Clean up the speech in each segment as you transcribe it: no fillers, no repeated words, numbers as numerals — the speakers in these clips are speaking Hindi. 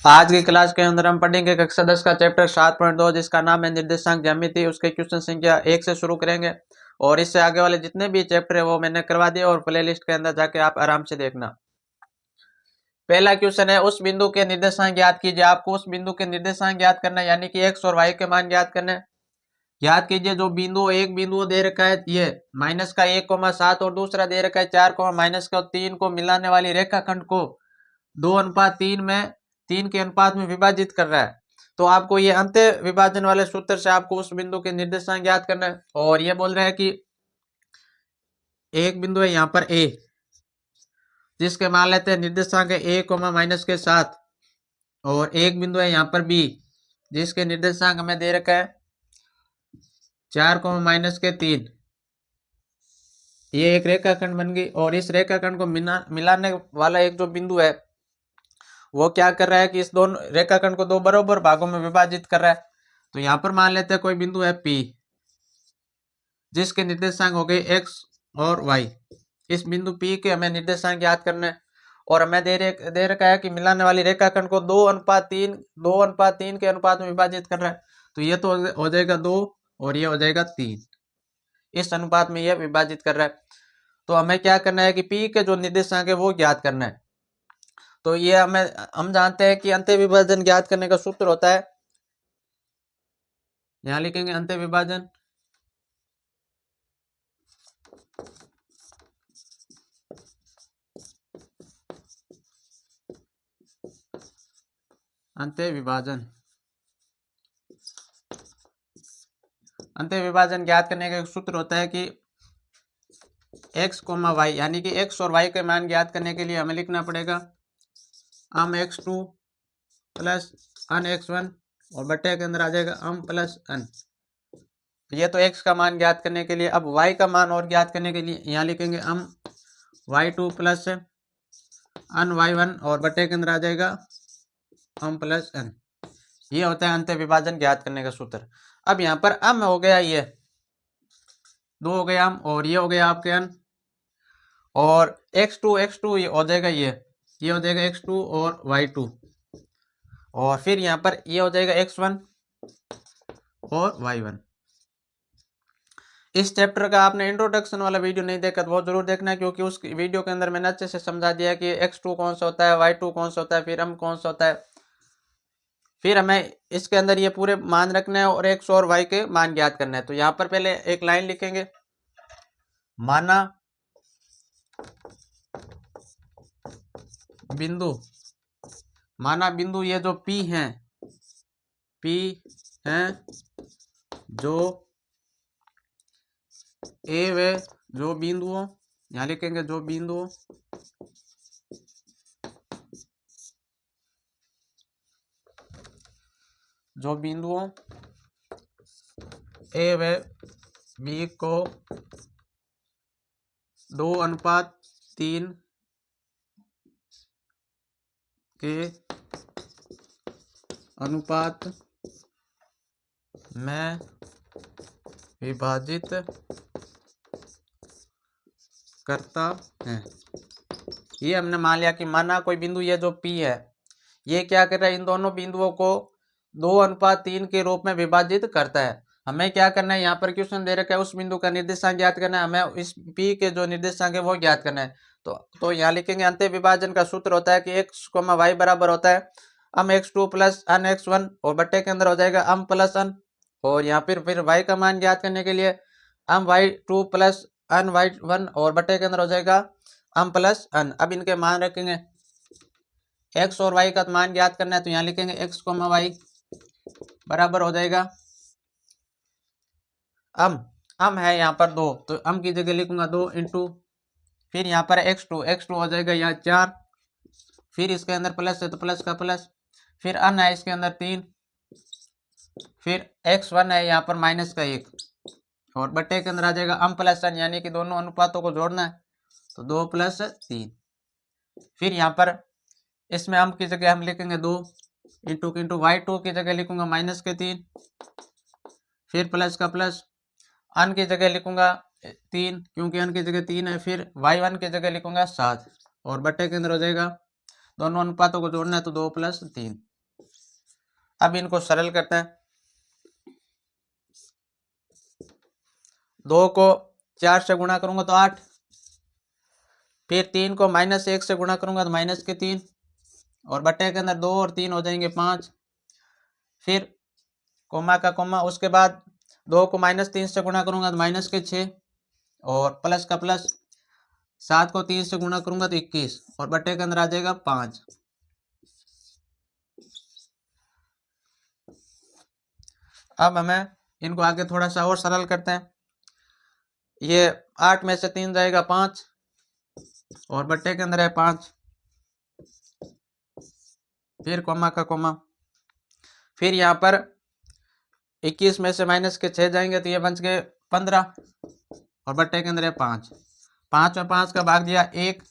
आज की क्लास के अंदर हम पढ़ेंगे कक्षा 10 का चैप्टर 7.2 जिसका नाम है निर्देशांक ज्यामिति। उसके क्वेश्चन संख्या 1 से शुरू करेंगे और इससे आगे वाले जितने भी चैप्टर है वो मैंने करवा दिए और प्ले लिस्ट के अंदर जाके आप आराम से देखना। पहला क्वेश्चन है, उस बिंदु के निर्देशांक ज्ञात कीजिए। आपको उस बिंदु के निर्देशांक ज्ञात करना है, यानी कि एक्स और वाई के मान ज्ञात करने। याद कीजिए, जो बिंदु एक बिंदु दे रखा है ये माइनस का 1,7 और दूसरा दे रखा है 4, माइनस का 3 को मिलाने वाली रेखाखंड को 2:3 में 3 के अनुपात में विभाजित कर रहा है। तो आपको ये अंत्य विभाजन वाले सूत्र से आपको उस बिंदु के निर्देशांक ज्ञात करना है। और ये बोल रहा है कि एक बिंदु है यहाँ पर ए, जिसके मान लेते हैं निर्देशांक है ए माइनस के 7, और एक बिंदु है यहाँ पर बी जिसके निर्देशांक हमें दे रखा है 4, माइनस के 3। ये एक रेखाखंड बन गई और इस रेखाखंड को मिलाने वाला एक जो बिंदु है वो क्या कर रहा है कि इस दोनों रेखाखंड को दो बराबर भागों में विभाजित कर रहा है। तो यहां पर मान लेते हैं कोई बिंदु है P जिसके निर्देशांक हो गए x और y। इस बिंदु P के हमें निर्देशांक याद करना है और हमें दे रखा है कि मिलाने वाली रेखाखंड को 2:3 के अनुपात में विभाजित कर रहा है। तो ये तो हो जाएगा 2 और ये हो जाएगा 3, इस अनुपात में यह विभाजित कर रहा है। तो हमें क्या करना है कि P के जो निर्देशांक है वो ज्ञात करना है। तो ये हम जानते हैं कि अंत्य विभाजन ज्ञात करने का सूत्र होता है, यहां लिखेंगे अंत्य विभाजन। अंत्य विभाजन ज्ञात करने का सूत्र होता है कि x, y, यानी कि x और y के मान ज्ञात करने के लिए हमें लिखना पड़ेगा अम x2 प्लस अन x1 और बटे के अंदर आ जाएगा अम प्लस अन। ये तो x का मान ज्ञात करने के लिए। अब y का मान और ज्ञात करने के लिए यहाँ लिखेंगे अम y2 प्लस अन y1 और बटे के अंदर आ जाएगा अम प्लस अन। ये होता है अंत्य विभाजन ज्ञात करने का सूत्र। अब यहाँ पर अम हो गया, ये 2 हो गया अम और ये हो गया आपके अन, और x2 ये हो जाएगा ये हो जाएगा x2 और y2, और फिर यहाँ पर ये हो जाएगा x1 और y1। इस चैप्टर का आपने इंट्रोडक्शन वाला वीडियो नहीं देखा तो वो जरूर देखना है, क्योंकि उस वीडियो के अंदर मैंने अच्छे से समझा दिया कि x2 कौन सा होता है, y2 कौन सा होता है, फिर m कौन सा होता है। फिर हमें इसके अंदर ये पूरे मान रखने हैं और x और y के मान ज्ञात करना है। तो यहाँ पर पहले एक लाइन लिखेंगे, माना बिंदु ये जो P हैं जो ए वे जो बिंदुओं, यहाँ लिखेंगे जो बिंदुओं ए व बी को 2:3 के अनुपात में विभाजित करता है। ये हमने मान लिया कि माना कोई बिंदु ये जो P है ये क्या कर रहा है, इन दोनों बिंदुओं को 2:3 के रूप में विभाजित करता है। हमें क्या करना है, यहाँ पर क्वेश्चन दे रखा है उस बिंदु का निर्देशांक ज्ञात करना है, हमें इस P के जो निर्देशांक है वो ज्ञात करना है। तो यहाँ लिखेंगे अंत्य विभाजन का सूत्र होता है कि x, y बराबर होता है अम x2 प्लस अन x1 और बट्टे के अंदर हो जाएगा अम प्लस अन, और यहाँ फिर y का मान ज्ञात करने के लिए अम y2 प्लस अन y1 और बट्टे के अंदर हो जाएगा अम प्लस अन। अब इनके मान रखेंगे, x और y का मान ज्ञात करना है तो यहाँ लिखेंगे x, y बराबर हो जाएगा अम है यहाँ पर 2 तो अम की जगह लिखूंगा 2 इंटू, फिर यहाँ पर x2 हो जाएगा यहाँ 4, फिर इसके अंदर प्लस है तो प्लस का प्लस, फिर अन है इसके अंदर 3, फिर x1 है यहाँ पर माइनस का 1 और बट्टे के अंदर आ जाएगा अम प्लस अन, यानी कि दोनों अनुपातों को जोड़ना है तो 2 + 3। फिर यहाँ पर इसमें अम की जगह हम लिखेंगे 2 इंटू y2 की जगह लिखूंगा माइनस के 3, फिर प्लस का प्लस, अन की जगह लिखूंगा 3 क्योंकि अन की जगह 3 है, फिर y1 की जगह लिखूंगा 7 और बट्टे के अंदर हो जाएगा दोनों अनुपातों को जोड़ना है तो 2 + 3। अब इनको सरल करते हैं। 2 को 4 से गुणा करूंगा तो 8, फिर 3 को -1 से गुणा करूंगा तो -3, और बटे के अंदर 2 और 3 हो जाएंगे 5, फिर कोमा का कोमा, उसके बाद 2 को -3 से गुणा करूंगा तो -6, और प्लस का प्लस, 7 को 3 से गुणा करूंगा तो 21, और बटे के अंदर आ जाएगा 5। अब हमें इनको आगे थोड़ा सा और सरल करते हैं। ये 8 में से 3 जाएगा 5, और बट्टे के अंदर है 5, फिर कोमा का कोमा, फिर यहाँ पर 21 में से -6 जाएंगे तो ये बच गए 15, और बट्टे के अंदर है 5। 5 में 5 का भाग दिया 1,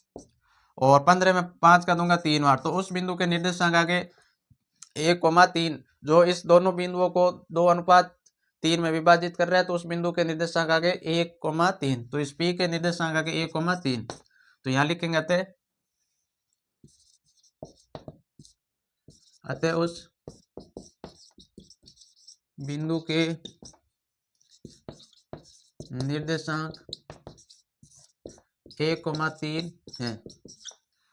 और 15 में 5 का दूंगा 3 बार, तो उस बिंदु के निर्देशांक आगे 1,3, जो इस दोनों बिंदुओं को 2:3 में विभाजित कर रहा है, तो उस बिंदु के निर्देशांक आगे 1,3, तो इस P के निर्देशांक आगे 1,3, तो यहाँ लिखेंगे अतः उस बिंदु के निर्देशांक 1,3 है।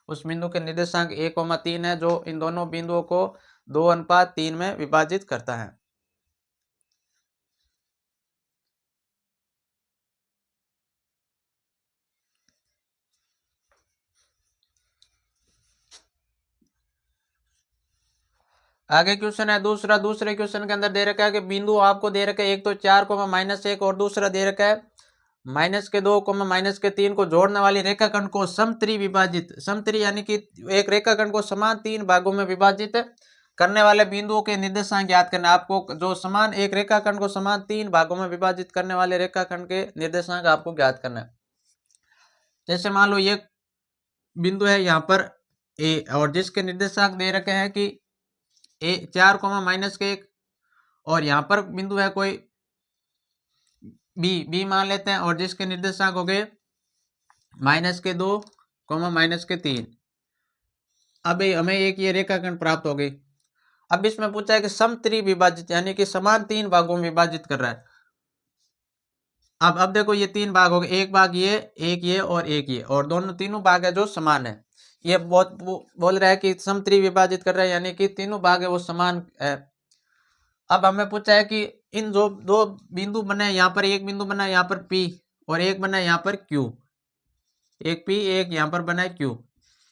उस बिंदु के निर्देशांक 1,3 है जो इन दोनों बिंदुओं को 2:3 में विभाजित करता है। आगे क्वेश्चन है दूसरे क्वेश्चन के अंदर दे रखा है कि बिंदु आपको दे रखा है, एक तो 4,-1, और दूसरा दे रखा है -2, -3 को जोड़ने वाली रेखाखंड को समत्रि विभाजित, समत्रि यानी कि एक रेखाखंड को समान 3 भागों में विभाजित करने वाले बिंदुओं के निर्देशांक ज्ञात करना। आपको जो समान एक रेखाखंड को समान 3 भागों में विभाजित करने वाले रेखाखंड के निर्देशांक आपको ज्ञात करना है। जैसे मान लो ये बिंदु है यहाँ पर ए, और जिसके निर्देशांक दे रखे हैं कि 4,-1, और यहाँ पर बिंदु है कोई बी मान लेते हैं, और जिसके निर्देशांक हो गए -2, -3। अब हमें एक ये रेखाखंड प्राप्त हो गई। अब इसमें पूछा है कि समत्रि विभाजित यानी कि समान 3 भागों में विभाजित कर रहा है। अब देखो ये 3 भाग हो गए, एक भाग ये, एक ये और एक ये, और दोनों तीनों भाग है जो समान है। ये बहुत बोल रहा है कि समत्रि विभाजित कर रहा है यानी कि तीनों भाग है वो समान है। अब हमें पूछा है कि इन जो 2 बिंदु बने, यहाँ पर एक बिंदु बना यहाँ पर P, और एक बना यहाँ पर Q, एक P एक यहाँ पर बना है Q,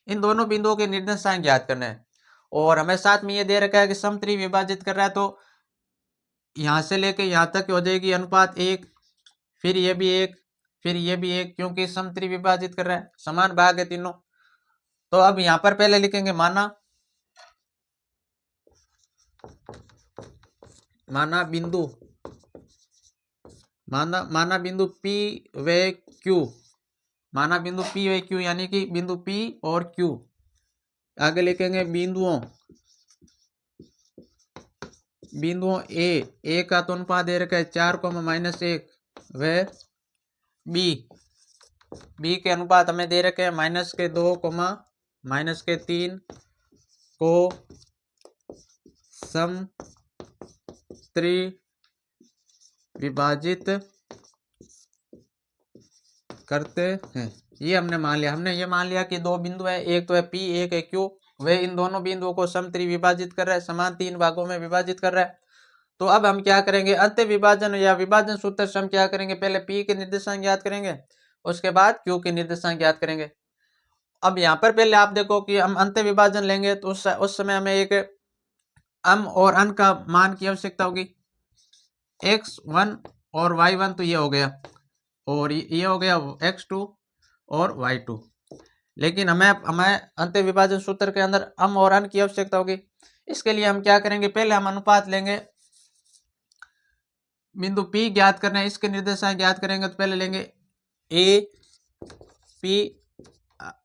इन दोनों बिंदुओं के निर्देशांक ज्ञात करना है। और हमें साथ में ये दे रखा है कि समत्रि विभाजित कर रहा है, तो यहाँ से लेके यहाँ तक हो जाएगी अनुपात 1, फिर ये भी 1, फिर ये भी 1, क्योंकि समत्रि विभाजित कर रहा है, समान भाग है तीनों। तो अब यहाँ पर पहले लिखेंगे माना बिंदु, माना बिंदु P व Q, माना बिंदु P व Q यानी कि बिंदु P और Q। आगे लिखेंगे बिंदुओं ए का तो अनुपात दे रखा है 4,-1, व बी के अनुपात हमें दे रखे हैं -2, -3 को समत्रि विभाजित करते हैं। ये हमने मान लिया, हमने ये मान लिया कि 2 बिंदु है, एक तो है P एक है Q, वे इन दोनों बिंदुओं को समत्रि विभाजित कर रहा है, समान 3 भागों में विभाजित कर रहा है। तो अब हम क्या करेंगे, अंत्य विभाजन या विभाजन सूत्र से हम क्या करेंगे, पहले P के निर्देशांक ज्ञात करेंगे, उसके बाद Q के निर्देशांक ज्ञात करेंगे। अब यहाँ पर पहले आप देखो कि हम अंत्य विभाजन लेंगे तो उस समय हमें एक और अन का मान की आवश्यकता होगी, x1 और y1, तो ये हो गया, और ये हो गया x2 और y2। लेकिन हमें अंत्य विभाजन सूत्र के अंदर और अन की आवश्यकता होगी। इसके लिए हम क्या करेंगे, पहले हम अनुपात लेंगे, बिंदु P ज्ञात करना है, इसके निर्देशांक ज्ञात करेंगे, तो पहले लेंगे A P,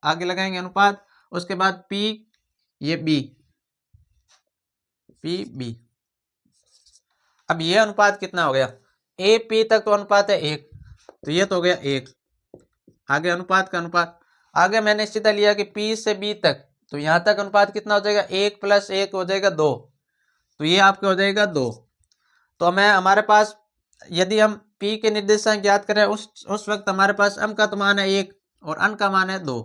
आगे लगाएंगे अनुपात, उसके बाद P ये B P B। अब ये अनुपात कितना हो गया, A P तक तो अनुपात है 1, तो ये तो हो गया 1। आगे अनुपात का अनुपात, आगे मैंने सीधा लिया कि P से B तक, तो यहाँ तक अनुपात कितना हो जाएगा, 1 + 1 हो जाएगा 2, तो ये आपके हो जाएगा 2। तो हमें हमारे पास यदि हम p के निर्देशांक ज्ञात करें उस वक्त हमारे पास m का तो मान है 1 और n का मान है 2,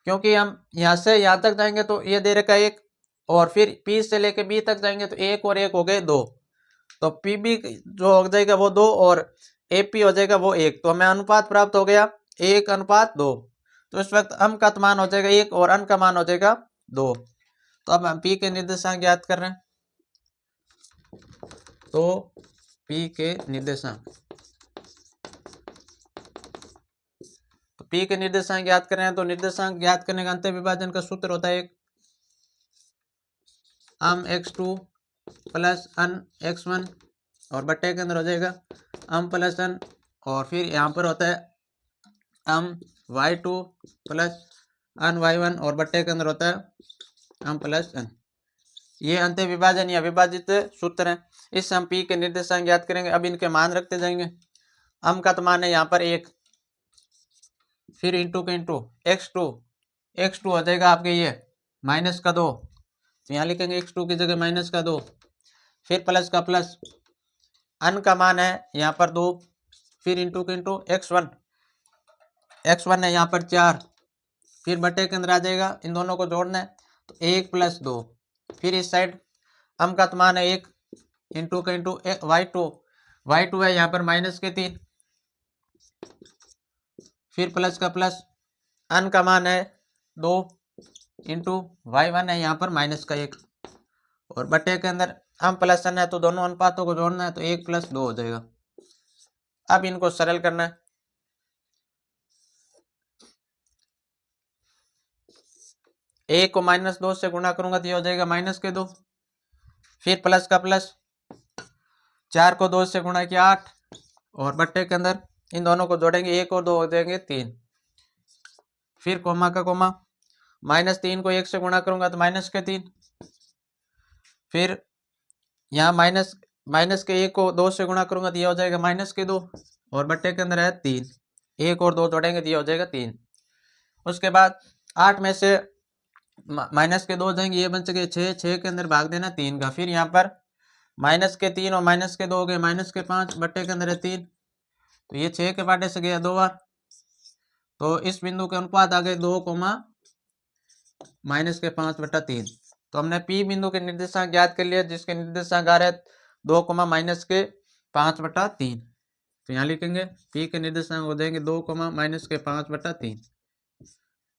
क्योंकि हम यहाँ से यहाँ तक जाएंगे तो ये दे रखा है 1 और फिर p से लेके b तक जाएंगे तो 1 और 1 हो गए 2, तो pb जो हो जाएगा वो 2 और ap हो जाएगा वो 1। तो हमें अनुपात प्राप्त हो गया 1:2। तो इस वक्त m का मान हो जाएगा 1 और n का मान हो जाएगा 2। तो अब हम p के निर्देशांक ज्ञात कर रहे हैं। तो p के निर्देशांक, तो p के निर्देशांक ज्ञात कर रहे हैं। तो निर्देशांक ज्ञात करने का अंतर विभाजन का सूत्र होता है m x2 plus n x1 और बट्टे के अंदर हो जाएगा m प्लस n, और फिर यहाँ पर होता है m y2 plus n y1 और बट्टे के अंदर होता है m प्लस n। ये अंत्य विभाजन या विभाजित सूत्र है। इससे हम p के निर्देशांक ज्ञात करेंगे। अब इनके मान रखते जाएंगे। m का तो मान है यहाँ पर 1, फिर इंटू के इंटू x2 हो जाएगा आपके ये -2, तो यहाँ लिखेंगे x2 की जगह -2, फिर प्लस का प्लस, n का मान है यहाँ पर 2, फिर इंटू के इंटू x1 है यहाँ पर 4, फिर बटे के अंदर आ जाएगा, इन दोनों को जोड़ना है तो 1 + 2, फिर इस साइड m का तो मान है 1 इंटू के इंटू y2 है यहाँ पर -3, फिर प्लस का प्लस, n का मान है 2 इंटू y1 है यहाँ पर -1, और बटे के अंदर m प्लस n है तो दोनों अनुपातों को जोड़ना है तो 1 + 2 हो जाएगा। अब इनको सरल करना है। 1 को -2 से गुणा करूंगा तो ये हो जाएगा -2, फिर प्लस का प्लस, 4 को 2 से गुणा किया 8, और बट्टे के अंदर इन दोनों को जोड़ेंगे 1 और 2 हो जाएंगे 3, फिर कोमा का कोमा, -3 को 1 से गुणा करूंगा तो -3, फिर यहाँ माइनस के 1 को 2 से गुणा करूंगा तो ये हो जाएगा -2, और बट्टे के अंदर है 3, 1 और 2 जोड़ेंगे तो ये हो जाएगा 3। उसके बाद 8 में से -2 जाएंगे, ये बन सके 6 के अंदर भाग देना 3 का, फिर यहाँ पर -3 और -2 हो गए -5, बट्टे के अंदर है 3, तो ये 6 के बाटे से गया 2 बार, तो इस बिंदु के अनुपात आ गए 2, -5/3। तो हमने P बिंदु के निर्देशांक ज्ञात कर लिया, जिसके निर्देशांक आ रहे 2, -5/3। तो यहाँ लिखेंगे P के निर्देशांक हो जाएंगे 2, -5/3।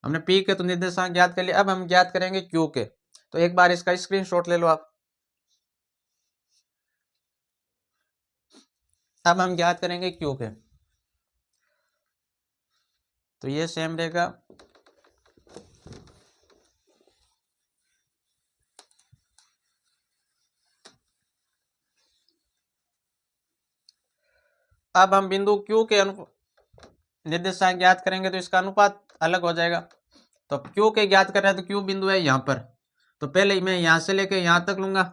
हमने P के तो निर्देशांक ज्ञात कर लिया। अब हम ज्ञात करेंगे Q के। तो एक बार इसका स्क्रीनशॉट ले लो आप। अब हम ज्ञात करेंगे Q के, तो ये सेम रहेगा। अब हम बिंदु Q के निर्देशांक ज्ञात करेंगे तो इसका अनुपात अलग हो जाएगा। तो Q के ज्ञात कर रहे हैं तो Q बिंदु है यहाँ पर, तो पहले मैं यहाँ से लेके यहाँ तक लूंगा,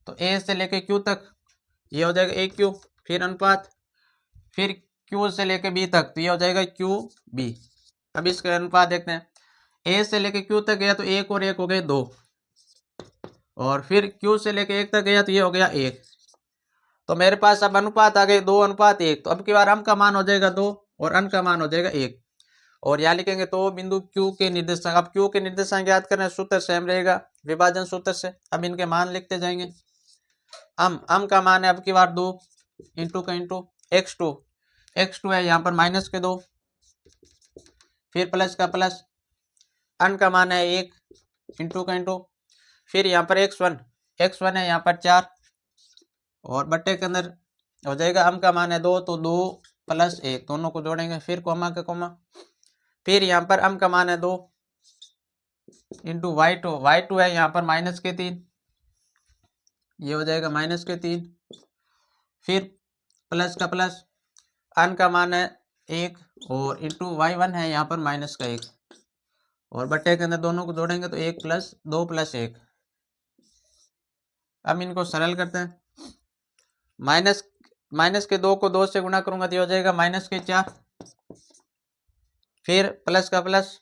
तो A से लेके Q तक ये हो जाएगा AQ, फिर अनुपात, फिर Q से लेके B तक तो ये हो जाएगा QB। अब इसके अनुपात देखते हैं। A से लेके Q तक गया तो 1 और 1 हो गए 2, और फिर Q से लेके 1 तक गया तो ये हो गया 1। तो मेरे पास अब अनुपात आ गए 2:1। तो अब की बार m का मान हो जाएगा 2 और n का मान हो जाएगा 1, और यहाँ लिखेंगे तो बिंदु Q के निर्देशांक। अब Q के निर्देशांक याद करना है, सूत्र सेम रहेगा विभाजन सूत्र से। अब इनके मान लिखते जाएंगे। m का मान है अब की बार 2 इंटू का इंटू x2 है यहाँ पर -2, फिर प्लस का प्लस, n का मान है 1 इंटू का इंटू, फिर यहाँ पर x1 है यहाँ पर 4, और बट्टे के अंदर हो जाएगा m का मान है 2 तो 2 + 1 दोनों को जोड़ेंगे, फिर कोमा का कोमा, फिर यहाँ पर m का मान है 2 इंटू y2 है यहाँ पर -3, ये हो जाएगा -3, फिर प्लस का प्लस, n का मान है 1 और इंटू y1 है यहाँ पर -1, और बट्टे के अंदर दोनों को जोड़ेंगे तो 1 + 2 + 1। अब इनको सरल करते हैं। माइनस के 2 को 2 से गुणा करूंगा तो ये हो जाएगा -4, फिर प्लस का प्लस,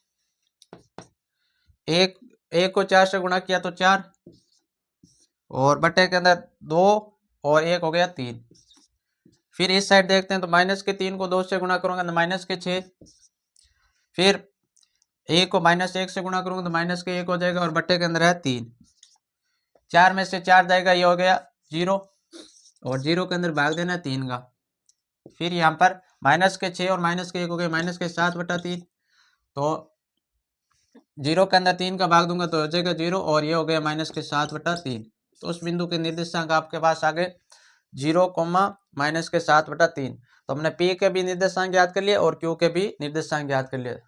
1 को 4 से गुणा किया तो 4, और बटे के अंदर 2 और 1 हो गया 3। फिर इस साइड देखते हैं तो माइनस के 3 को 2 से गुणा करूंगा तो माइनस के 6। फिर 1 को माइनस 1 से गुणा करूंगा तो माइनस के 1 हो जाएगा और बटे के अंदर है 3। 4 में से 4 जाएगा, ये हो गया 0 और 0 के अंदर भाग देना है 3 का। फिर यहाँ पर माइनस के 6 और माइनस के 1 हो गए माइनस के 7/3। तो 0 के अंदर 3 का भाग दूंगा तो हो जाएगा 0 और ये हो गया माइनस के 7/3। तो उस बिंदु के निर्देशांक आपके पास आ गए 0, माइनस के 7/3। तो हमने P के भी निर्देशांक याद कर लिए और Q के भी निर्देशांक याद कर लिए।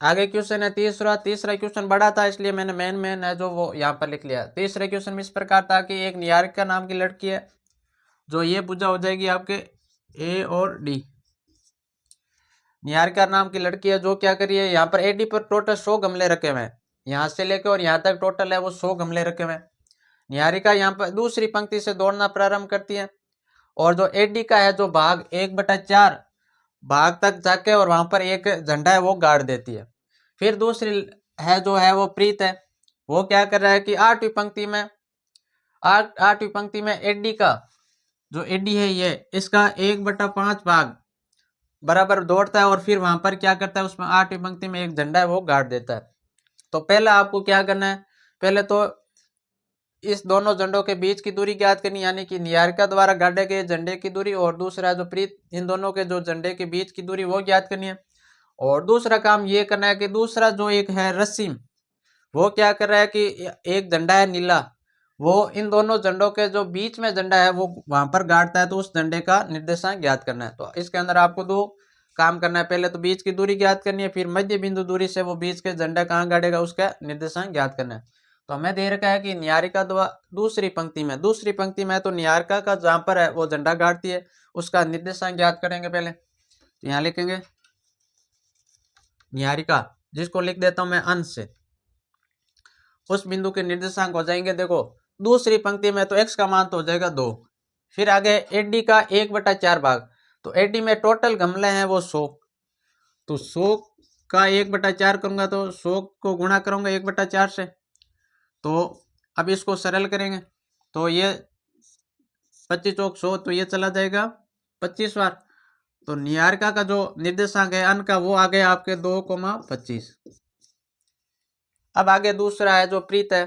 आगे क्वेश्चन है तीसरा क्वेश्चन बड़ा था इसलिए मैंने मेन है जो वो यहाँ पर लिख लिया। तीसरे क्वेश्चन में इस प्रकार था कि एक निहारिका नाम की लड़की है, जो ये भुजा हो जाएगी आपके A और D। निहारिका नाम की लड़की है जो क्या करिए, यहाँ पर AD पर टोटल 100 गमले रखे हुए हैं, यहाँ से लेकर और यहाँ तक टोटल है वो 100 गमले रखे हुए हैं। निहारिका यहाँ पर दूसरी पंक्ति से दौड़ना प्रारंभ करती है और जो AD का है जो भाग 1/4 भाग तक जाके और वहां पर एक झंडा है वो गाड़ देती है। फिर दूसरी है जो है वो प्रीत है, वो क्या कर रहा है कि 8वीं पंक्ति में AD का जो AD है ये इसका 1/5 भाग बराबर दौड़ता है और फिर वहां पर क्या करता है, उसमें 8वीं पंक्ति में एक झंडा है वो गाड़ देता है। तो पहले आपको क्या करना है, पहले तो इस दोनों झंडों के बीच की दूरी ज्ञात करनी, यानी कि निहारिका द्वारा गाड़े गए झंडे की दूरी और दूसरा जो प्रीत, इन दोनों के जो झंडे के बीच की दूरी वो ज्ञात करनी है। और दूसरा काम ये करना है कि दूसरा जो एक है रसीम, वो क्या कर रहा है कि एक झंडा है नीला, वो इन दोनों झंडों के जो बीच में झंडा है वो वहां पर गाड़ता है, तो उस झंडे का निर्देशांक ज्ञात करना है। तो इसके अंदर आपको 2 काम करना है, पहले तो बीच की दूरी ज्ञात करनी है, फिर मध्य बिंदु दूरी से वो बीच के झंडा कहाँ गाड़ेगा उसका निर्देशांक ज्ञात करना है। तो हमें दे रखा है कि निहारिका दूसरी पंक्ति में तो निहारिका का जहां पर है वो झंडा गाड़ती है उसका निर्देशांक ज्ञात करेंगे। पहले तो यहाँ लिखेंगे निहारिका, जिसको लिख देता हूं मैं अंश से, उस बिंदु के निर्देशांक हो जाएंगे। देखो दूसरी पंक्ति में तो x का मान तो हो जाएगा 2। फिर आगे AD का 1/4 भाग, तो AD में टोटल गमले हैं वो 100, तो 100 का 1/4 करूंगा तो 100 को गुणा करूंगा 1/4 से। तो अब इसको सरल करेंगे तो ये 25 चौक 100, तो ये चला जाएगा 25 बार। तो निहारिका का जो निर्देशांक है अन का वो आ गया आपके 2,25। अब आगे दूसरा है जो प्रीत है,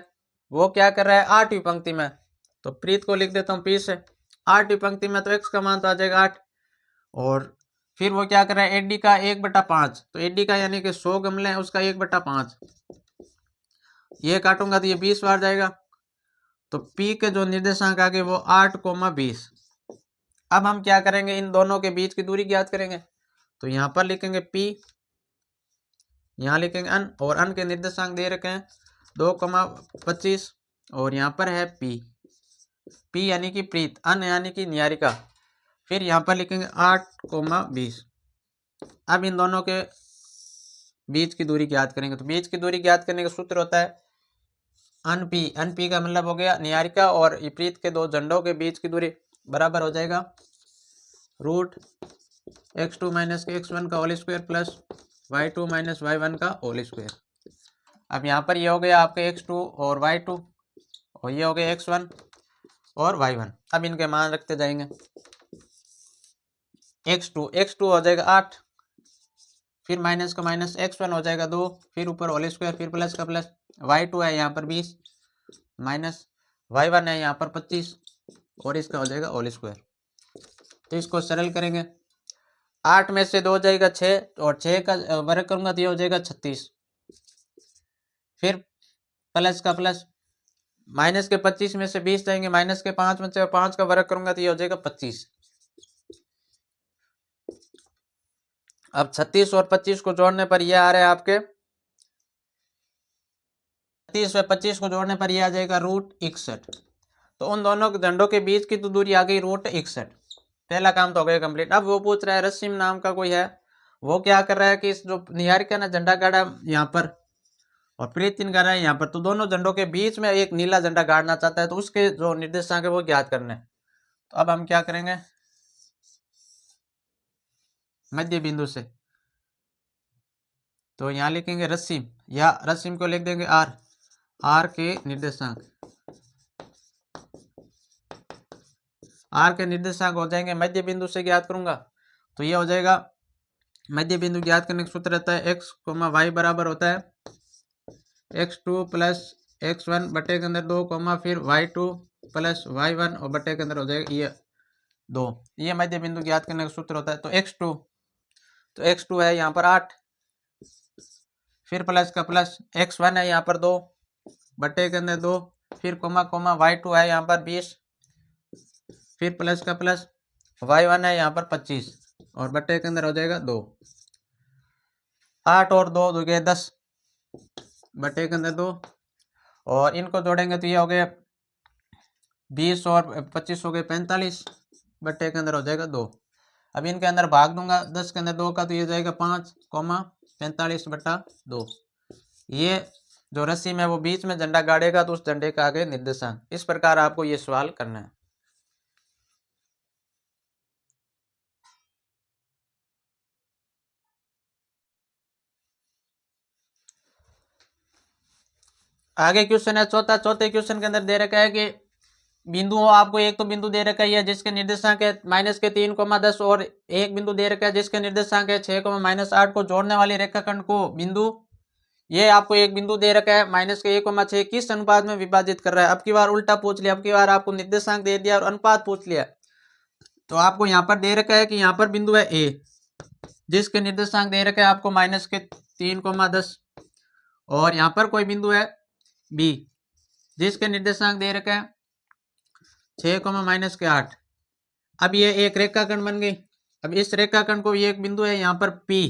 वो क्या कर रहा है 8वीं पंक्ति में, तो प्रीत को लिख देता हूँ P से। 8वीं पंक्ति में तो x का मान तो आ जाएगा 8 और फिर वो क्या कर रहा है AD का 1/5, तो AD का यानी कि 100 गमले हैं उसका 1/5, ये काटूंगा तो ये 20 बार जाएगा। तो P के जो निर्देशांक आ गए वो 8,20। अब हम क्या करेंगे, इन दोनों के बीच की दूरी ज्ञात करेंगे। तो यहाँ पर लिखेंगे P, यहाँ लिखेंगे अन, और अन के निर्देशांक दे रखे हैं 2,25 और यहाँ पर है P यानी कि प्रीत, अन यानी कि निहारिका। फिर यहाँ पर लिखेंगे 8,20। अब इन दोनों के बीच की दूरी ज्ञात करेंगे। तो बीच की दूरी ज्ञात करने का सूत्र होता है अन पी का मतलब हो गया निहारिका और प्रीत के 2 झंडों के बीच की दूरी बराबर हो जाएगा √x2 - x1 का whole square plus y2 - y1 का होल स्क्वायर। अब यहाँ पर ये हो गया आपके x2 और y2 और ये हो गया x1 और y1। अब इनके मान रखते जाएंगे। x2 हो जाएगा 8, फिर माइनस का माइनस x1 हो जाएगा 2, फिर ऊपर होल स्क्वायर, फिर प्लस का प्लस, y2 है यहाँ पर 20 माइनस y1 है यहाँ पर 25 और इसका हो जाएगा होल स्क्वायर। तो इसको सरल करेंगे, 8 में से 2 जाएगा 6 और 6 का वर्ग करूंगा तो ये हो जाएगा 36, फिर प्लस का प्लस, माइनस के 25 में से 20 जाएंगे, माइनस के 5 में से 5 का वर्ग करूंगा तो ये हो जाएगा 25। अब 36 और 25 को जोड़ने पर यह आ रहा है आपके 36 और 25 को जोड़ने पर यह आ जाएगा √61। तो उन दोनों झंडों के बीच की तो दूरी आ गई √61। पहला काम तो हो गया कंप्लीट। अब वो पूछ रहा है रसीम नाम का कोई है, वो क्या कर रहा है कि इस जो निहारिका ने झंडा गाड़ा यहाँ पर और प्रीतिन गाड़ा है यहाँ पर, तो दोनों झंडों के बीच में एक नीला झंडा गाड़ना चाहता है, तो उसके जो निर्देशांक है वो ज्ञात करने। तो अब हम क्या करेंगे, मध्य बिंदु से तो यहाँ लिखेंगे रसीम, या रसीम को लिख देंगे आर, आर के निर्देशांक, आर के निर्देशांक हो जाएंगे। मध्य बिंदु से ज्ञात करूंगा तो ये हो जाएगा, मध्य बिंदु ज्ञात करने का सूत्र रहता है एक्स कोमा वाई बराबर होता है x2 प्लस x1 बटे के अंदर 2 कोमा फिर y2 प्लस y1 और बटे के अंदर हो जाएगा ये 2। ये मध्य बिंदु ज्ञात करने का सूत्र होता है। तो x2 है यहाँ पर 8, फिर प्लस का प्लस x1 है यहाँ पर 2 बटे के अंदर 2, फिर कोमा कोमा y2 है यहाँ पर 20, फिर प्लस का प्लस y1 है यहाँ पर 25 और बटे के अंदर हो जाएगा 2। 8 और 2 गए 10 बटे के अंदर 2, और इनको जोड़ेंगे तो ये हो गया 20 और 25 हो गए 45 बटे के अंदर हो जाएगा 2। अब इनके अंदर भाग दूंगा 10 के अंदर 2 का तो ये जाएगा 5 कोमा 45 बटा 2। ये जो रस्सी में वो बीच में झंडा गाड़ेगा तो उस झंडे का आगे निर्देशांक। इस प्रकार आपको ये सवाल करना है। आगे क्वेश्चन है चौथा। चौथे क्वेश्चन के अंदर दे रखा है कि बिंदु हो, आपको एक तो बिंदु दे रखा है जिसके निर्देशांक है -3,10 और एक बिंदु दे रखा है जिसके निर्देशांक है 6,-8 को जोड़ने वाली रेखाखंड को बिंदु, ये आपको एक बिंदु दे रखा है -1,6 किस अनुपात में विभाजित कर रहा है। अब की बार उल्टा पूछ लिया, अब की बार आपको निर्देशांक दे दिया और अनुपात पूछ लिया। तो आपको यहाँ पर दे रखा है कि यहाँ पर बिंदु है ए जिसके निर्देशांक दे रखा है आपको -3,10 और यहाँ पर कोई बिंदु है बी जिसके निर्देशांक दे रखा है 6,-8। अब ये एक रेखाखंड बन गई। अब इस रेखाखंड को ये एक बिंदु है यहाँ पर P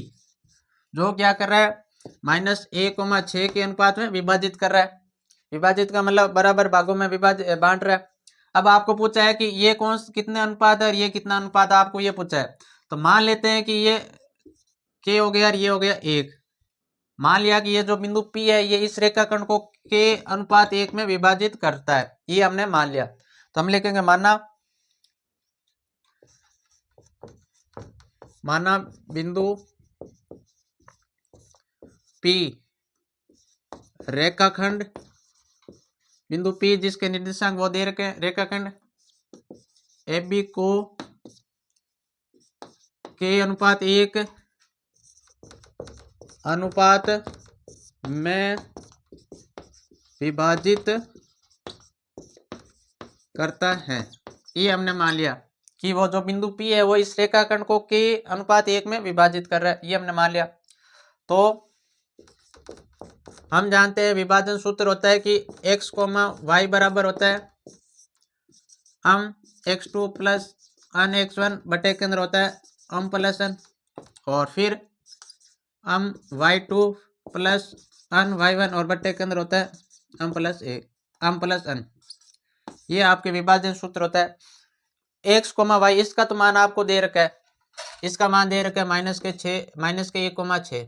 जो क्या कर रहा है -1,6 के अनुपात में विभाजित कर रहा है। विभाजित का मतलब बराबर भागों में विभाजित बांट रहा है। अब आपको पूछा है कि ये कौन कितने अनुपात है और ये कितना अनुपात है, आपको ये पूछा है। तो मान लेते हैं कि ये K हो गया और ये हो गया 1। मान लिया कि ये जो बिंदु P है ये इस रेखाखंड को K अनुपात 1 में विभाजित करता है, ये हमने मान लिया। तो हम लिखेंगे माना बिंदु P रेखाखंड, बिंदु P जिसके निर्देशांक वो दे रखे रेखाखंड AB को K अनुपात 1 अनुपात में विभाजित करता है। ये हमने मान लिया कि वो जो बिंदु P है वो इस रेखाखंड को K अनुपात 1 में विभाजित कर रहा है, ये हमने मान लिया। तो हम जानते हैं विभाजन सूत्र होता है कि x, y बराबर होता है हम x2 प्लस अन x1 बटे के अंदर होता है अम प्लस अन, और फिर अम y2 प्लस अन y1 और बटे के अंदर होता है अम प्लस अन। ये आपके विभाजन सूत्र होता है। x, y इसका तो मान आपको दे रखा है, इसका मान दे रखा है -1,6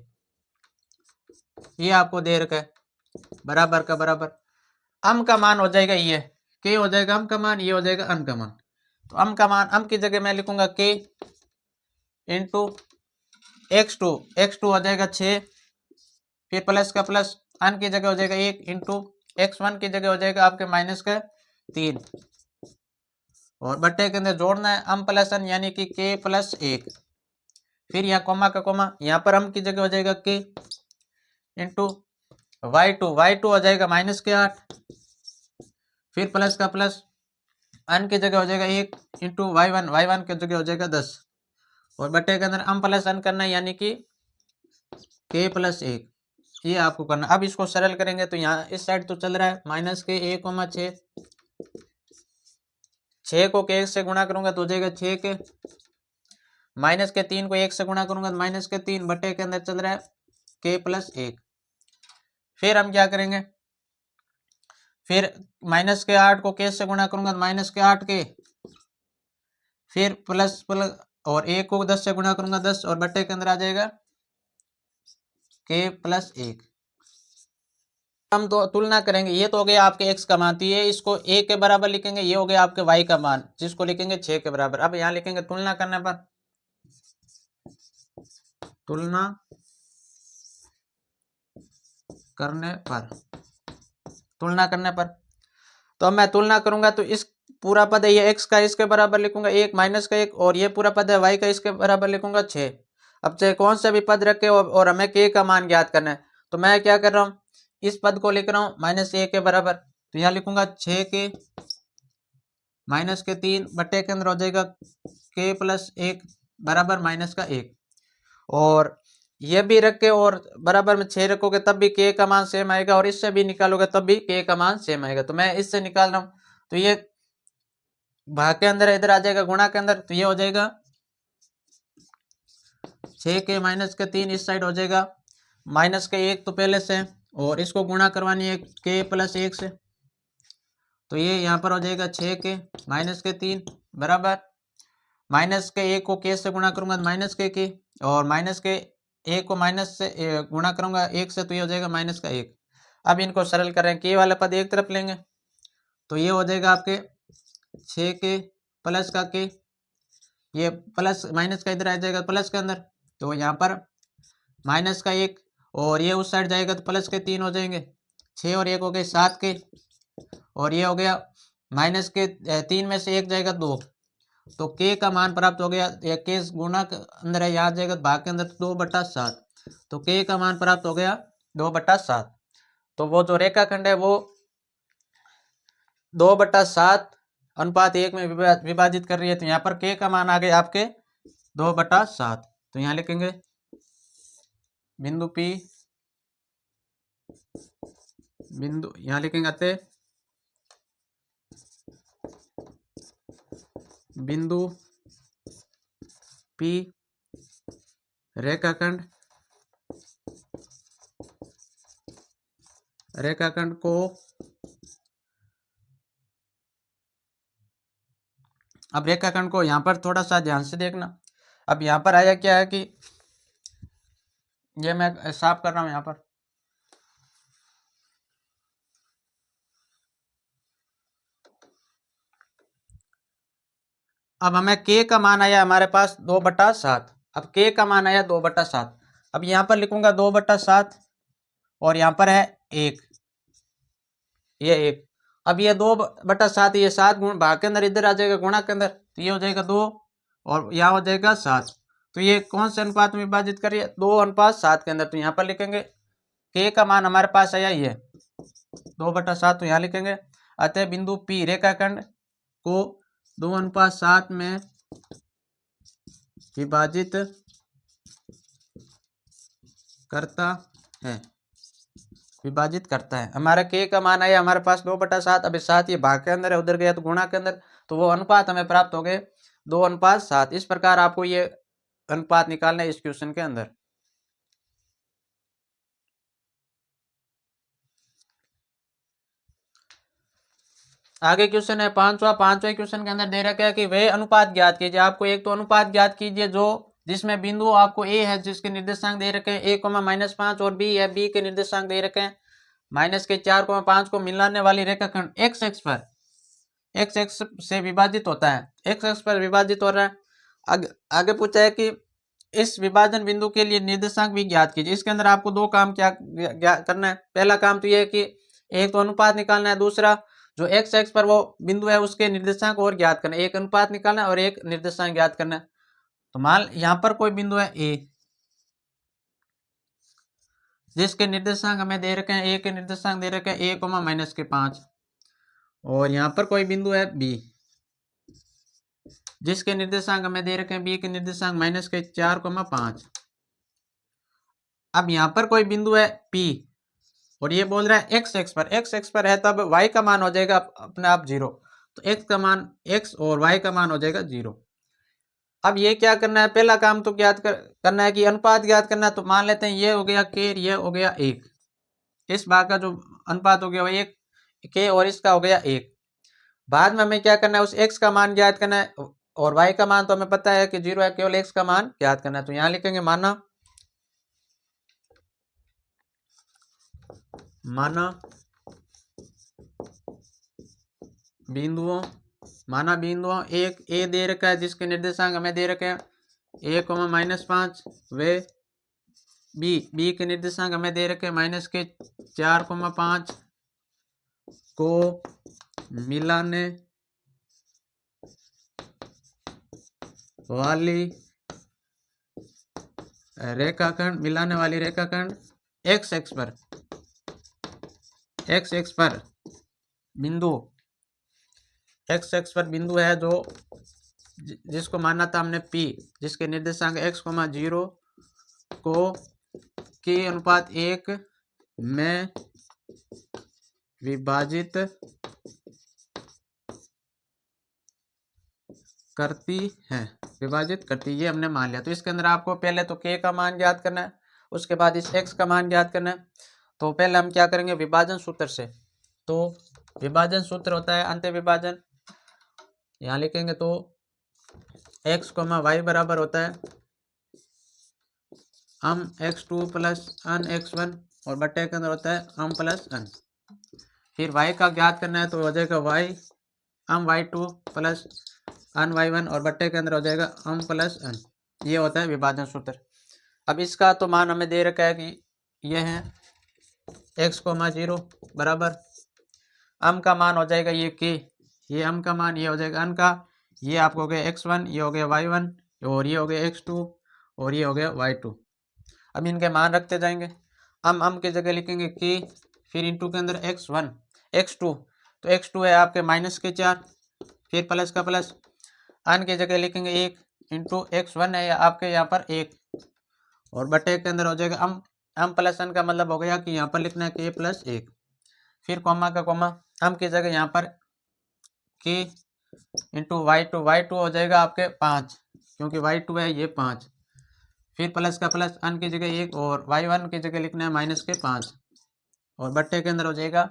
ये आपको दे रखा है बराबर का बराबर। अम का मान हो जाएगा ये K हो जाएगा अम का मान, ये हो जाएगा अन का मान। तो अम का मान, अम की जगह मैं लिखूंगा K इंटू x2 हो जाएगा 6, फिर प्लस का प्लस अन की जगह हो जाएगा 1 इंटू x1 की जगह हो जाएगा आपके -3 और बट्टे के अंदर जोड़ना है अम प्लस अन यानी कि K प्लस 1। फिर यहाँ कोमा का कोमा, यहाँ पर अम की जगह हो जाएगा K इंटू y2 हो जाएगा -8, फिर प्लस का प्लस अन की जगह हो जाएगा 1 इंटू y1 की जगह हो जाएगा 10 और बटे के अंदर अम प्लस अन करना है यानी कि K प्लस 1। ये आपको करना। अब इसको सरल करेंगे तो यहाँ इस साइड तो चल रहा है -1,6 6 को K से गुणा करूंगा तो हो जाएगा 6 के, -3 को 1 से गुणा करूंगा तो -3 बटे के अंदर चल रहा है K प्लस 1। फिर हम क्या करेंगे, फिर -8 को K से गुणा करूंगा तो -8 के, फिर प्लस और 1 को 10 से गुणा करूंगा 10 और बटे के अंदर आ जाएगा K प्लस 1। हम तो तुलना करेंगे, ये तो हो गया आपके x का मान, तो ये इसको a के बराबर लिखेंगे, ये हो गया आपके y का मान जिसको लिखेंगे 6 के बराबर। अब यहाँ लिखेंगे तुलना करने पर, तुलना करने पर, तुलना करने पर। तो अब मैं तुलना करूंगा तो इस पूरा पद है ये x का इसके बराबर लिखूंगा 1 माइनस का 1, और ये पूरा पद है y का इसके बराबर लिखूंगा 6। अब चाहे कौन सा भी पद रखे और हमें k का मान ज्ञात करना है, तो मैं क्या कर रहा हूँ, इस पद को लिख रहा हूँ माइनस a के बराबर। तो यहाँ लिखूंगा 6 के माइनस के 3 बटे के अंदर हो जाएगा k प्लस 1 बराबर माइनस का 1। और ये भी रख के और बराबर में 6 रखोगे तब भी k का मान सेम आएगा, और इससे भी निकालोगे तब भी k का मान सेम आएगा। तो मैं इससे निकाल रहा हूँ, तो ये भाग के अंदर इधर आ जाएगा गुणा के अंदर, तो ये हो जाएगा 6 के माइनस के 3 इस साइड हो जाएगा माइनस के 1 तो पहले से, और इसको गुणा करवानी है k प्लस 1 से, तो ये यहाँ पर हो जाएगा 6 के माइनस के 3 बराबर माइनस के 1 को k से गुणा करूंगा माइनस के, और माइनस के 1 को माइनस से गुणा करूंगा 1 से, तो ये हो जाएगा माइनस का 1। अब इनको सरल करें, k वाला पद एक तरफ लेंगे तो ये हो जाएगा आपके 6 के प्लस का k, ये प्लस माइनस का इधर आ जाएगा प्लस के अंदर, तो यहाँ पर माइनस का 1, और ये उस साइड जाएगा तो प्लस के 3 हो जाएंगे, 6 और 1 हो गए 7 के, और ये हो गया माइनस के 3 में से 1 जाएगा 2, तो k का मान प्राप्त हो गया। k गुणा के अंदर है, यहाँ जाएगा भाग के अंदर 2/7, तो k का मान प्राप्त हो गया 2/7। तो वो जो रेखाखंड है वो 2/7 अनुपात 1 में विभाजित कर रही है, तो यहाँ पर k का मान आ गया आपके 2/7। तो यहाँ लिखेंगे बिंदु P, बिंदु यहाँ लिखेंगे अतः बिंदु P रेखाखंड को अब रेखाखंड को यहाँ पर थोड़ा सा ध्यान से देखना। अब यहाँ पर आया क्या है कि ये मैं साफ कर रहा हूँ यहाँ पर, अब हमें k का मान आया हमारे पास 2/7। अब k का मान आया 2/7, अब यहाँ पर लिखूंगा 2/7 और यहाँ पर है 1, ये 1। अब ये 2/7 ये 7 गुण भाग के अंदर इधर आ जाएगा गुणा के अंदर, तो ये हो जाएगा 2 और यहाँ हो जाएगा 7। तो ये कौन से अनुपात में विभाजित करिए 2:7 के अंदर, तो यहाँ पर लिखेंगे k का मान हमारे पास आया ये 2/7, तो यहाँ लिखेंगे अतः बिंदु P रेखाखंड को 2:7 में विभाजित करता है, विभाजित करता है। हमारा k का मान आया हमारे पास 2/7, अभी 7 ये भाग के अंदर है, उधर गया तो गुणा के अंदर, तो वो अनुपात हमें प्राप्त हो गए 2:7। इस प्रकार आपको ये अनुपात निकालना है इस क्वेश्चन के अंदर। आगे क्वेश्चन है पांचवा क्वेश्चन के अंदर दे रखा है कि वह अनुपात ज्ञात कीजिए। आपको एक तो अनुपात ज्ञात कीजिए जो जिसमें बिंदु आपको a है जिसके निर्देशांक दे रखे हैं a,-5 और b है, b के निर्देशांक दे रखे हैं -4,5 को मिलाने वाली रेखाखंड x x से विभाजित होता है, x पर विभाजित हो रहा है। आगे पूछा है कि इस विभाजन बिंदु के लिए निर्देशांक भी ज्ञात कीजिए। इसके अंदर आपको दो काम क्या करना है। पहला काम तो यह है कि एक तो अनुपात निकालना है, दूसरा जो x पर वो बिंदु है उसके निर्देशांक और ज्ञात करना है। एक अनुपात निकालना है और एक निर्देशांक ज्ञात करना है। तो मान यहाँ पर कोई बिंदु है a जिसके निर्देशांक हमें दे रखे हैं, a के निर्देशांक दे रखे हैं a,-5, और यहाँ पर कोई बिंदु है b जिसके निर्देशांक हमें दे रखे हैं b के निर्देशांक -4,5। अब यहाँ पर कोई बिंदु है p और ये बोल रहा है x पर है, तब y का मान हो जाएगा अपने आप 0। तो x का मान x और y का मान हो जाएगा 0। अब ये क्या करना है, पहला काम तो ज्ञात करना है कि अनुपात ज्ञात करना है। तो मान लेते हैं ये हो गया k, ये हो गया 1, इस भाग का जो अनुपात हो गया वो 1 k और इसका हो गया 1। बाद में हमें क्या करना है, उस x का मान ज्ञात करना है और y का मान तो हमें पता है कि 0 है, केवल x का मान ज्ञात करना है। तो यहाँ लिखेंगे माना बिंदुओं एक a दे रखा है जिसके निर्देशांक हमें दे रखे हैं a,-5 वे बी के निर्देशांक हमें दे रखे -4,5 को मिलाने वाली रेखाखंड एक्स एक्स पर बिंदु है जो जिसको माना था हमने P, जिसके निर्देशांक x,0 को k/1 में विभाजित करती है, ये हमने मान लिया। तो इसके अंदर आपको पहले तो k का मान ज्ञात करना है, उसके बाद इस x का मान ज्ञात करना है। तो पहले हम क्या करेंगे, विभाजन सूत्र से। तो विभाजन सूत्र होता है अंत्य विभाजन, यहाँ लिखेंगे तो x, y बराबर होता है हम x2 प्लस अन x1 और बट्टे के अंदर होता है हम प्लस अन। फिर y का ज्ञात करना है तो हो जाएगा y हम y2 प्लस अन y1 और बट्टे के अंदर हो जाएगा हम प्लस अन। ये होता है विभाजन सूत्र। अब इसका तो मान हमें दे रखा है कि ये है x,0 बराबर अम का मान हो जाएगा ये k, ये अम का मान, ये हो जाएगा अन का, ये आपको हो गया x1, ये हो गया y1 और ये हो गया x2 और ये हो गया y2। अब इनके मान रखते जाएंगे। अम की जगह लिखेंगे k, फिर इंटू के अंदर x1 x2, तो x2 है आपके -4, फिर प्लस का प्लस, अन की जगह लिखेंगे 1 इंटू x1 है आपके यहाँ पर 1 और बटे के अंदर हो जाएगा अम प्लस अन का मतलब हो गया कि यहाँ पर लिखना है k+1, फिर कॉमा का कॉमा, अम की जगह यहाँ पर k इंटू y2 हो जाएगा आपके 5 क्योंकि y2 है ये 5, फिर प्लस का प्लस, अन की जगह 1 और y1 की जगह लिखना है -5 और बट्टे के अंदर हो जाएगा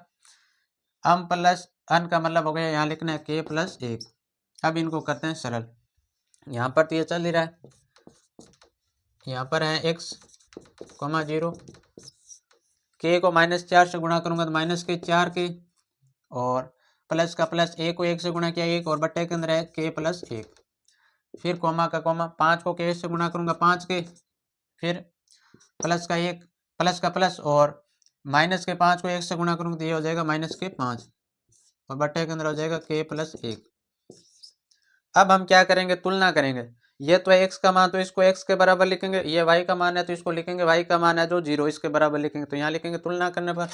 अम प्लस अन का मतलब हो गया यहाँ लिखना है k+1। अब इनको करते हैं सरल। यहाँ पर तो ये चल ही रहा है, यहाँ पर है x,0, k को -4 से गुणा करूंगा तो -4 के और प्लस का प्लस, a को 1 से गुणा किया 1 और बट्टे के अंदर है k+1, फिर कॉमा का कॉमा, 5 को k से गुणा करूंगा 5 के, फिर प्लस का 1 प्लस का प्लस और -5 को 1 से गुणा करूंगा तो ये हो जाएगा -5 और बट्टे के अंदर हो जाएगा k+1। अब हम क्या करेंगे, तुलना करेंगे। ये तो है x का मान, तो इसको x के बराबर लिखेंगे, ये y का मान है तो इसको लिखेंगे y का मान है जो 0, इसके बराबर लिखेंगे। तो यहाँ लिखेंगे तुलना करने पर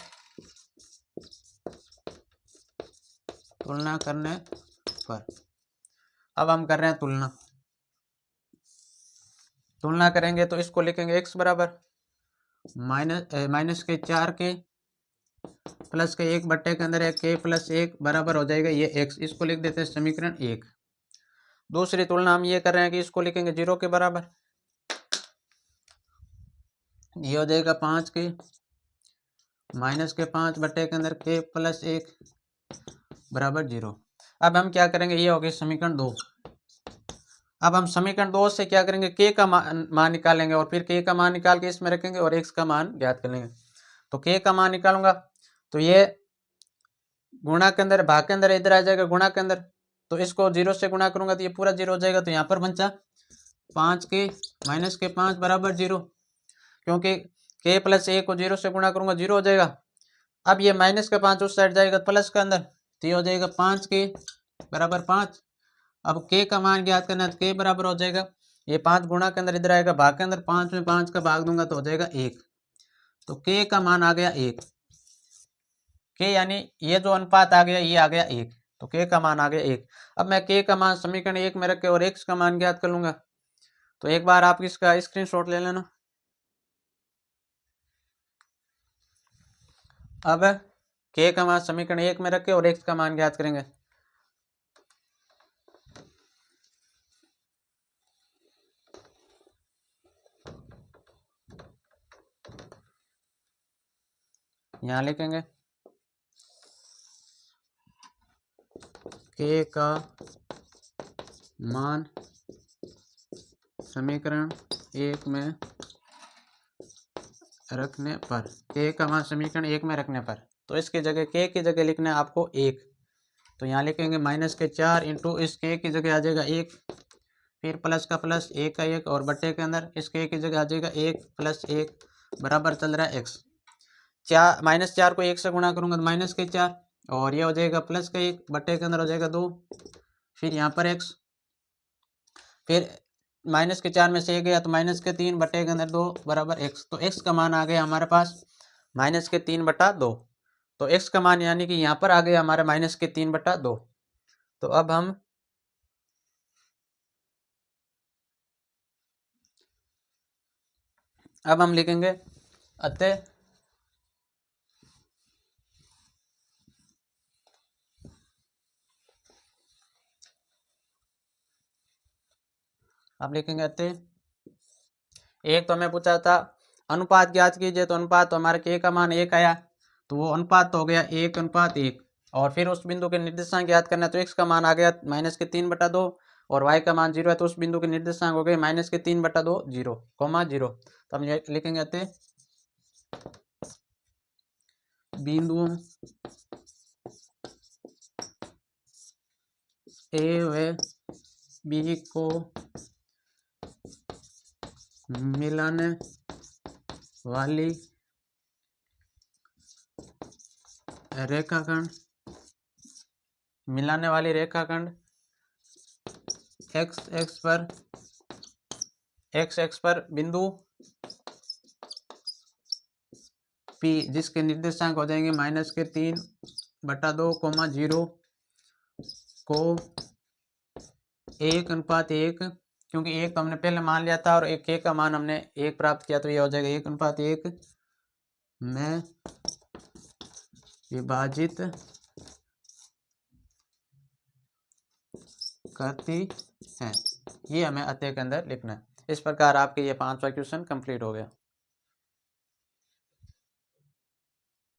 अब हम कर रहे हैं तुलना करेंगे तो इसको लिखेंगे x बराबर -4 के प्लस के 1 बट्टे के अंदर है k+1 बराबर हो जाएगा ये x, इसको लिख देते हैं समीकरण 1। दूसरी तुलना हम ये कर रहे हैं कि इसको लिखेंगे 0 के बराबर, ये हो जाएगा 5 के -5 बट्टे के अंदर k+1 बराबर 0। अब हम क्या करेंगे, ये हो गया समीकरण 2। अब हम समीकरण 2 से क्या करेंगे, k का मान निकालेंगे और फिर k का मान निकाल के इसमें रखेंगे और x का मान ज्ञात कर लेंगे। तो k का मान निकालूंगा तो ये गुणा के अंदर भाग के अंदर इधर आ जाएगा गुणा के अंदर, तो इसको 0 से गुणा करूंगा तो ये पूरा 0 हो जाएगा। तो यहाँ पर बचा 5 के -5 बराबर 0, क्योंकि k+1 को 0 से गुणा करूंगा 0 हो जाएगा। अब ये -5 उस साइड जाएगा प्लस के अंदर तो ये हो जाएगा 5 के बराबर 5। अब k का मान ज्ञात करना है तो k बराबर हो जाएगा, ये 5 गुणा के अंदर इधर आएगा भाग के अंदर, 5 में 5 का भाग दूंगा तो हो जाएगा 1, तो k का मान आ गया 1, k यानी ये जो अनुपात आ गया ये आ गया 1, तो k का मान आ गया 1। अब मैं k का मान समीकरण 1 में रख के और x का मान ज्ञात कर लूंगा। तो एक बार आप इसका स्क्रीनशॉट ले लेना। अब k का मान समीकरण 1 में रख के और x का मान ज्ञात करेंगे। यहाँ लिखेंगे k का मान समीकरण 1 में रखने पर, k का मान समीकरण 1 में रखने पर, तो इसकी जगह k की जगह लिखना है आपको 1, तो यहाँ लिखेंगे -4 इंटू इस k की जगह आ जाएगा 1, फिर प्लस का प्लस 1 का 1 और बट्टे के अंदर इस k की जगह आ जाएगा 1 + 1 बराबर चल रहा है x। 4 -4 को 1 से गुणा करूंगा तो -4 और ये हो जाएगा +1 बटे के अंदर हो जाएगा 2, फिर यहाँ पर x, फिर -4 में से 1 गया तो -3 बटे के अंदर 2 बराबर x। तो x का मान आ गया हमारे पास -3/2। तो x का मान यानी कि यहाँ पर आ गया हमारा -3/2। तो अब हम लिखेंगे अतः अब लिखेंगे अतः एक तो हमें पूछा था अनुपात ज्ञात कीजिए, तो अनुपात तो हमारे k का मान 1 आया, तो वो अनुपात तो हो गया 1:1। और फिर उस बिंदु के निर्देशांक ज्ञात करना है, तो x का मान आ गया -3/2 और y का मान 0 है, तो उस बिंदु के निर्देशांक हो गए -3/2 0, 0। तो हम लिखेंगे अतः बिंदुओं a व b को मिलाने वाली रेखाखंड x एक्स पर बिंदु P जिसके निर्देशांक हो जाएंगे -3/2, 0 को 1:1, क्योंकि 1 तो हमने पहले मान लिया था और एक k का मान हमने 1 प्राप्त किया, तो ये हो जाएगा 1:1 में विभाजित करती है। ये हमें अतः के अंदर लिखना है। इस प्रकार आपके ये 5वां क्वेश्चन कंप्लीट हो गया।